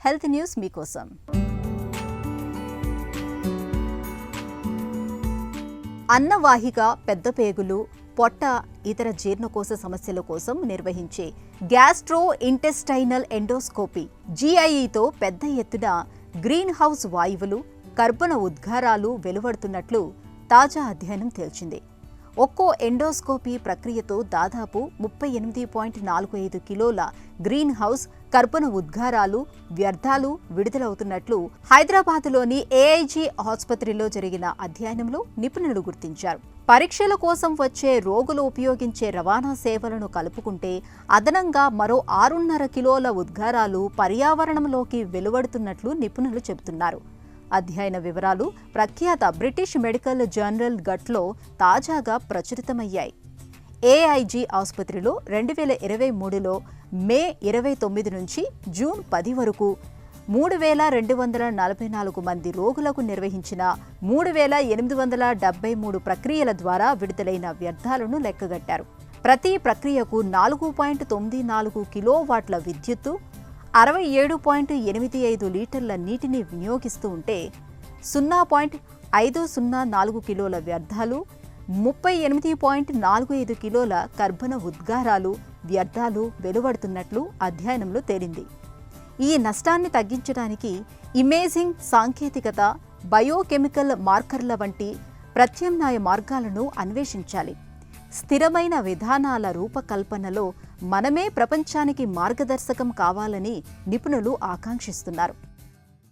Health news మీకోసం. అన్నవాహిక, పెద్ద పేగులు, పొట్ట, ఇతర జీర్ణకోశ సమస్యల కోసం నిర్వహించే గ్యాస్ట్రో ఇంటెస్టైనల్ ఎండోస్కోపీ GIE-తో పెద్ద ఎత్తున గ్రీన్ హౌస్ వాయువులు, కర్బన ఉద్గారాలు వెలువడుతున్నట్లు తాజా అధ్యయనం తేల్చింది. ఒక్కో ఎండోస్కోపీ ప్రక్రియతో దాదాపు 38.45 కిలోల గ్రీన్ హౌస్ కర్బన ఉద్గారాలు, వ్యర్థాలు విడుదలవుతున్నట్లు హైదరాబాద్లోని AIG ఆసుపత్రిలో జరిగిన అధ్యయనంలో నిపుణులు గుర్తించారు. పరీక్షల కోసం వచ్చే రోగులు ఉపయోగించే రవాణా సేవలను కలుపుకుంటే అదనంగా మరో 6.5 కిలోల ఉద్గారాలు పర్యావరణంలోకి వెలువడుతున్నట్లు నిపుణులు చెబుతున్నారు. అధ్యయన వివరాలు ప్రఖ్యాత బ్రిటిష్ మెడికల్ జర్నల్ గట్లో తాజాగా ప్రచురితమయ్యాయి. AIG ఆసుపత్రిలో 2023లో మే 29 నుంచి జూన్ 10 వరకు 3,244 మంది రోగులకు నిర్వహించిన 3,873 ప్రక్రియల ద్వారా విడుదలైన వ్యర్థాలను లెక్కగట్టారు. ప్రతి ప్రక్రియకు 4.94 కిలోవాట్ల విద్యుత్తు, 67.85 లీటర్ల నీటిని వినియోగిస్తూ ఉంటే 0.504 కిలోల వ్యర్థాలు, 38.45 కిలోల కర్బన ఉద్గారాలు, వ్యర్థాలు వెలువడుతున్నట్లు అధ్యయనంలో తేలింది. ఈ నష్టాన్ని తగ్గించడానికి ఇమేజింగ్ సాంకేతికత, బయోకెమికల్ మార్కర్ల వంటి ప్రత్యామ్నాయ మార్గాలను అన్వేషించాలి. స్థిరమైన విధానాల రూపకల్పనలో మనమే ప్రపంచానికి మార్గదర్శకం కావాలని నిపుణులు ఆకాంక్షిస్తున్నారు.